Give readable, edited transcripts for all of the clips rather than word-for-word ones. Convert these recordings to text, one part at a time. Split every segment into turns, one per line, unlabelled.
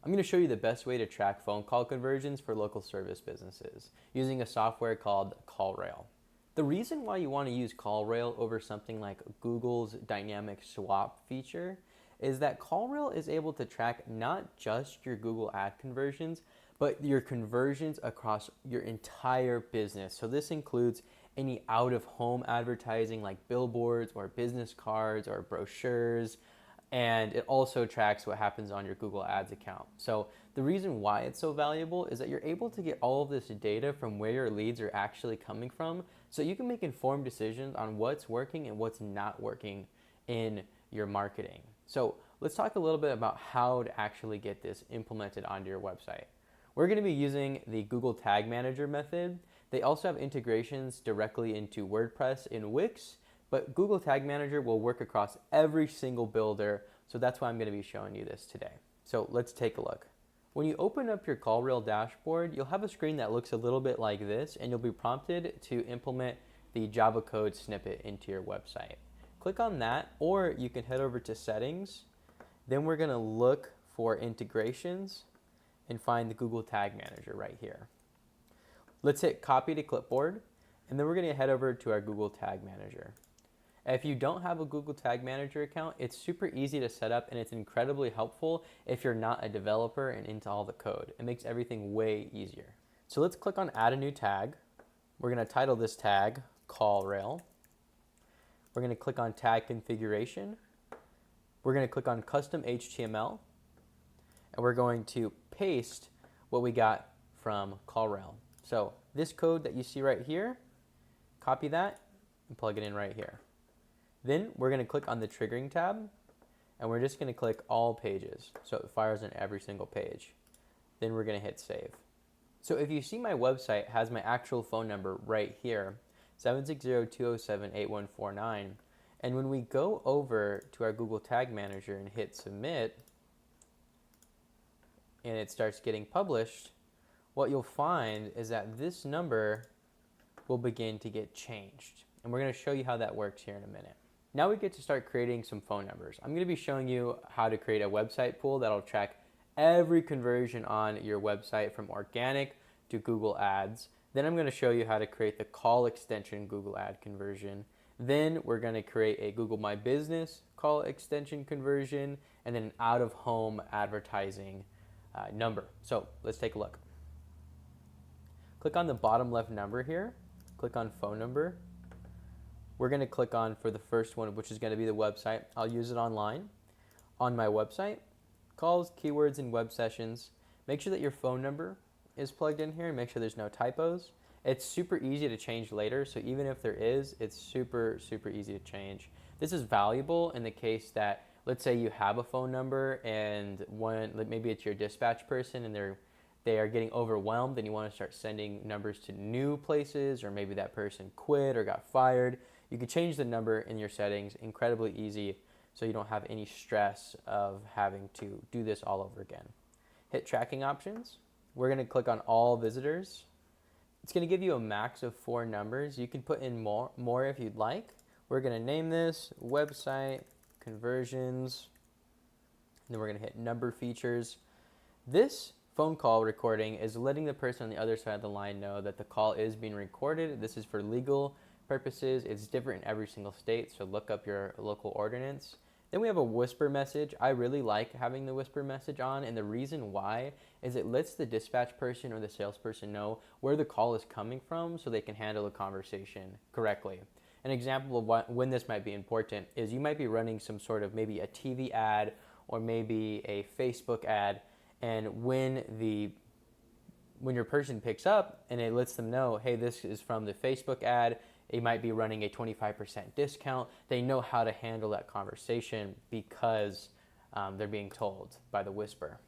I'm going to show you the best way to track phone call conversions for local service businesses using a software called CallRail. The reason why you want to use CallRail over something like Google's dynamic swap feature is that CallRail is able to track not just your Google ad conversions, but your conversions across your entire business. So this includes any out-of-home advertising like billboards or business cards or brochures, and it also tracks what happens on your Google Ads account. So the reason why it's so valuable is that you're able to get all of this data from where your leads are actually coming from, so you can make informed decisions on what's working and what's not working in your marketing. So let's talk a little bit about how to actually get this implemented onto your website. We're going to be using the Google Tag Manager method. They also have integrations directly into WordPress in Wix, but Google Tag Manager will work across every single builder, so that's why I'm going to be showing you this today. So let's take a look. When you open up your CallRail dashboard, you'll have a screen that looks a little bit like this, and you'll be prompted to implement the Java code snippet into your website. Click on that, or you can head over to Settings. Then we're going to look for Integrations and find the Google Tag Manager right here. Let's hit Copy to Clipboard, and then we're going to head over to our Google Tag Manager. If you don't have a Google Tag Manager account, it's super easy to set up, and it's incredibly helpful if you're not a developer and into all the code. It makes everything way easier. So let's click on Add a New Tag. We're going to title this tag CallRail. We're going to click on Tag Configuration. We're going to click on Custom HTML, and we're going to paste what we got from CallRail. So this code that you see right here, copy that and plug it in right here. Then we're going to click on the triggering tab, and we're just going to click all pages, so it fires on every single page. Then we're going to hit save. So if you see, my website has my actual phone number right here, 760-207-8149. And when we go over to our Google Tag Manager and hit submit, and it starts getting published, what you'll find is that this number will begin to get changed. And we're going to show you how that works here in a minute. Now we get to start creating some phone numbers. I'm going to be showing you how to create a website pool that'll track every conversion on your website from organic to Google Ads. Then I'm going to show you how to create the call extension Google Ad conversion. Then we're going to create a Google My Business call extension conversion, and then an out-of-home advertising number. So let's take a look. Click on the bottom left number here. Click on phone number. We're going to click on for the first one, which is going to be the website. I'll use it online. On my website, calls, keywords, and web sessions. Make sure that your phone number is plugged in here and make sure there's no typos. It's super easy to change later, so even if there is, it's super, super easy to change. This is valuable in the case that, let's say you have a phone number and maybe it's your dispatch person and they are getting overwhelmed and you want to start sending numbers to new places, or maybe that person quit or got fired. You can change the number in your settings incredibly easy, so you don't have any stress of having to do this all over again. Hit tracking options. We're going to click on all visitors. It's going to give you a max of 4 numbers. You can put in more if you'd like. We're going to name this website conversions. And then we're going to hit number features. This phone call recording is letting the person on the other side of the line know that the call is being recorded. This is for legal purposes. It's different in every single state, so look up your local ordinance. Then we have a whisper message. I really like having the whisper message on, and the reason why is it lets the dispatch person or the salesperson know where the call is coming from so they can handle the conversation correctly. An example of when this might be important is you might be running some sort of maybe a TV ad or maybe a Facebook ad, and when your person picks up and it lets them know, hey, this is from the Facebook ad, it might be running a 25% discount. They know how to handle that conversation because they're being told by the whisper.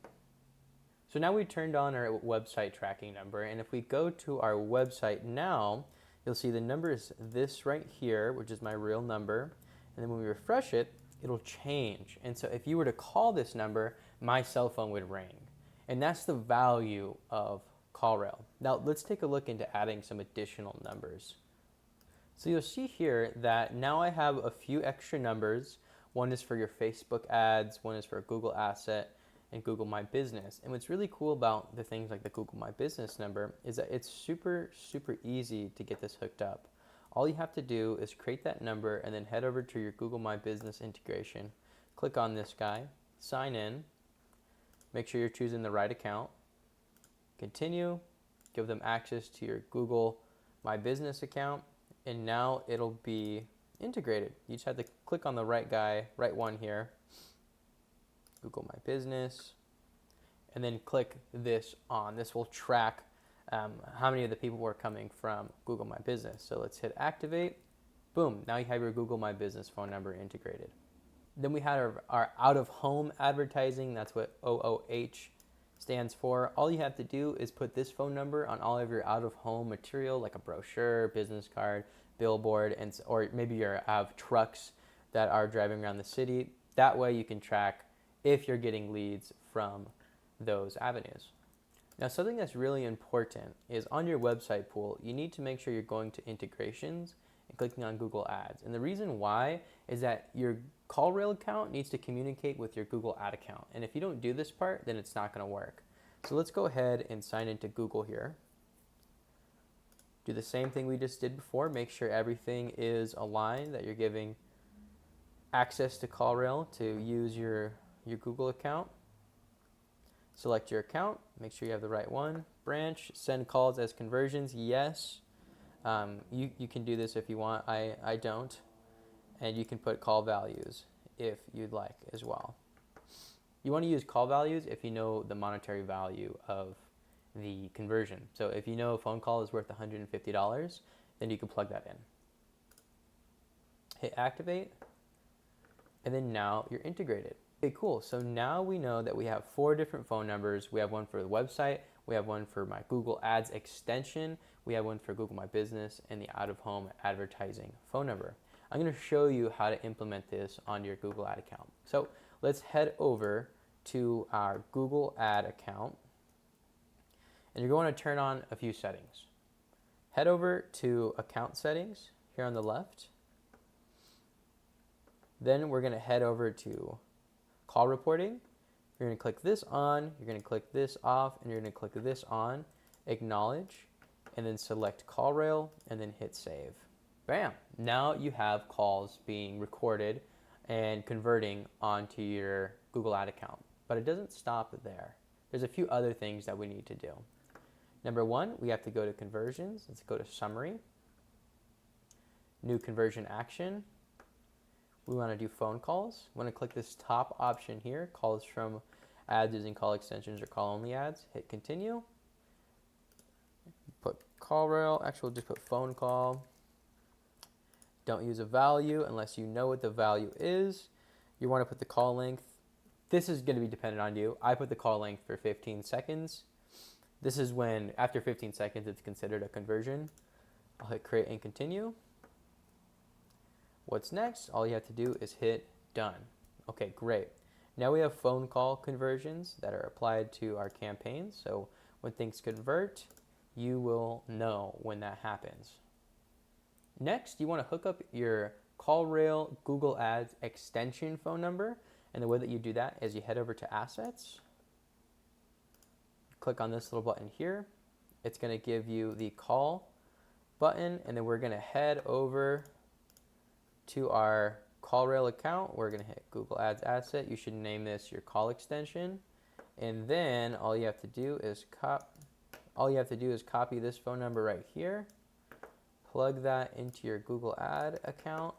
So now we turned on our website tracking number, and if we go to our website now, you'll see the number is this right here, which is my real number, and then when we refresh it, it'll change. And so if you were to call this number, my cell phone would ring. And that's the value of CallRail. Now let's take a look into adding some additional numbers. So you'll see here that now I have a few extra numbers. One is for your Facebook ads, one is for a Google asset, and Google My Business. And what's really cool about the things like the Google My Business number is that it's super, super easy to get this hooked up. All you have to do is create that number and then head over to your Google My Business integration. Click on this guy, sign in, make sure you're choosing the right account, continue, give them access to your Google My Business account, and now it'll be integrated. You just have to click on the right guy, right one here, Google My Business, and then click this on. This will track how many of the people were coming from Google My Business. So let's hit activate. Boom, now you have your Google My Business phone number integrated. Then we had our out-of-home advertising. That's what OOH stands for. All you have to do is put this phone number on all of your out-of-home material, like a brochure, business card, billboard, or maybe you have trucks that are driving around the city. That way you can track if you're getting leads from those avenues. Now, something that's really important is on your website pool, you need to make sure you're going to integrations and clicking on Google Ads. And the reason why is that your CallRail account needs to communicate with your Google Ad account. And if you don't do this part, then it's not going to work. So let's go ahead and sign into Google here. Do the same thing we just did before. Make sure everything is aligned, that you're giving access to CallRail to use your Google account. Select your account, make sure you have the right one. Branch, send calls as conversions, yes. You can do this if you want, I don't. And you can put call values if you'd like as well. You want to use call values if you know the monetary value of the conversion. So if you know a phone call is worth $150, then you can plug that in. Hit activate, and then now you're integrated. Okay, cool. So now we know that we have 4 different phone numbers. We have one for the website, we have one for my Google Ads extension, we have one for Google My Business, and the out-of-home advertising phone number. I'm going to show you how to implement this on your Google Ad account. So let's head over to our Google Ad account, and you're going to turn on a few settings. Head over to account settings here on the left. Then we're going to head over to call reporting. You're going to click this on, you're going to click this off, and you're going to click this on, acknowledge, and then select CallRail, and then hit save. Bam! Now you have calls being recorded and converting onto your Google Ad account. But it doesn't stop there. There's a few other things that we need to do. Number 1, we have to go to conversions. Let's go to summary. New conversion action. We want to do phone calls. We want to click this top option here, calls from ads using call extensions or call only ads. Hit continue. Put CallRail, actually we'll just put phone call. Don't use a value unless you know what the value is. You want to put the call length. This is going to be dependent on you. I put the call length for 15 seconds. This is when, after 15 seconds, it's considered a conversion. I'll hit create and continue. What's next? All you have to do is hit done. Okay, great. Now we have phone call conversions that are applied to our campaigns. So when things convert, you will know when that happens. Next, you want to hook up your CallRail Google Ads extension phone number. And the way that you do that is you head over to Assets. Click on this little button here. It's going to give you the call button, and then we're going to head over to our CallRail account. We're going to hit Google Ads Asset. You should name this your call extension, and then all you have to do is copy this phone number right here, plug that into your Google Ad account,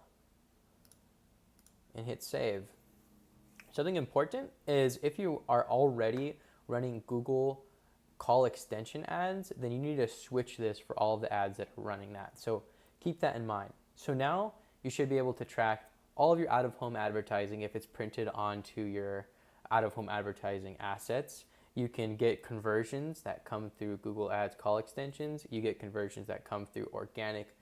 and hit save. Something important is if you are already running Google call extension ads, then you need to switch this for all of the ads that are running that. So keep that in mind. So now you should be able to track all of your out-of-home advertising if it's printed onto your out-of-home advertising assets. You can get conversions that come through Google Ads call extensions. You get conversions that come through organic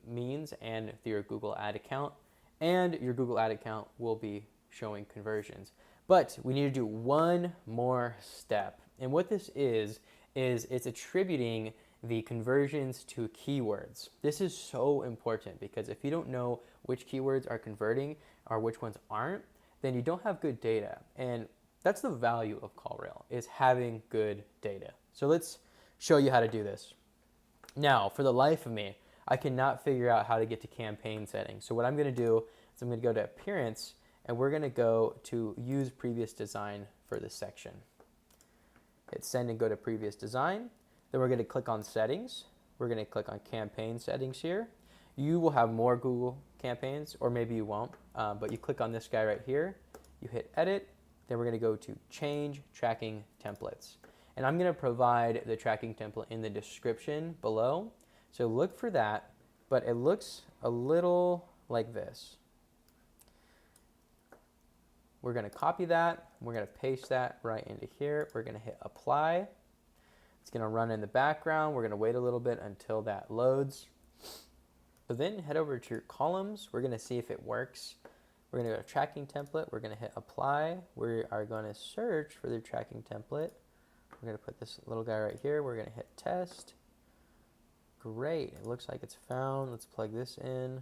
means and through your Google Ad account. And your Google Ad account will be showing conversions. But we need to do one more step. And what this is it's attributing the conversions to keywords. This is so important because if you don't know which keywords are converting or which ones aren't, then you don't have good data. And That's the value of CallRail, is having good data. So let's show you how to do this. Now, for the life of me, I cannot figure out how to get to campaign settings. So what I'm going to do is I'm going to go to Appearance, and we're going to go to Use Previous Design for this section. Hit Send and go to Previous Design. Then we're going to click on Settings. We're going to click on Campaign Settings here. You will have more Google campaigns, or maybe you won't, but you click on this guy right here. You hit Edit. Then we're going to go to Change Tracking Templates. And I'm going to provide the tracking template in the description below. So look for that, but it looks a little like this. We're going to copy that. We're going to paste that right into here. We're going to hit Apply. It's going to run in the background. We're going to wait a little bit until that loads. So then head over to your columns. We're going to see if it works. We're going to go to Tracking Template. We're going to hit Apply. We are going to search for the tracking template. We're going to put this little guy right here. We're going to hit Test. Great. It looks like it's found. Let's plug this in.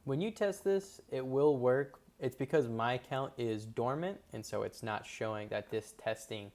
When you test this, it will work. It's because my account is dormant, and so it's not showing that this testing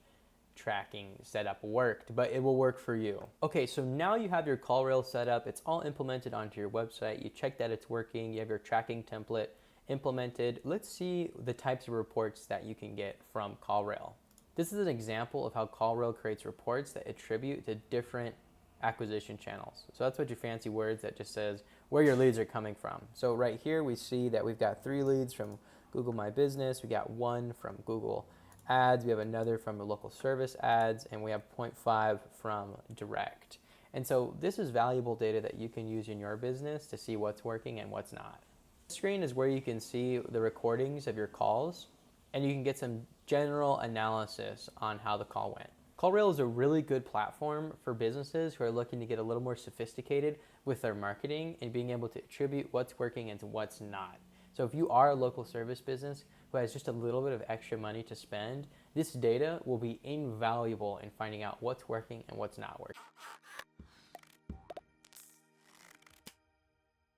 tracking setup worked, but it will work for you. Okay, so now you have your CallRail set up. It's all implemented onto your website. You check that it's working. You have your tracking template implemented. Let's see the types of reports that you can get from CallRail. This is an example of how CallRail creates reports that attribute to different acquisition channels. So that's what your fancy words that just says where your leads are coming from. So right here we see that we've got 3 leads from Google My Business, we got 1 from Google Ads, we have another from a local service ads, and we have 0.5 from direct. And so this is valuable data that you can use in your business to see what's working and what's not. The screen is where you can see the recordings of your calls, and you can get some general analysis on how the call went. CallRail is a really good platform for businesses who are looking to get a little more sophisticated with their marketing and being able to attribute what's working and what's not. So if you are a local service business who has just a little bit of extra money to spend, this data will be invaluable in finding out what's working and what's not working.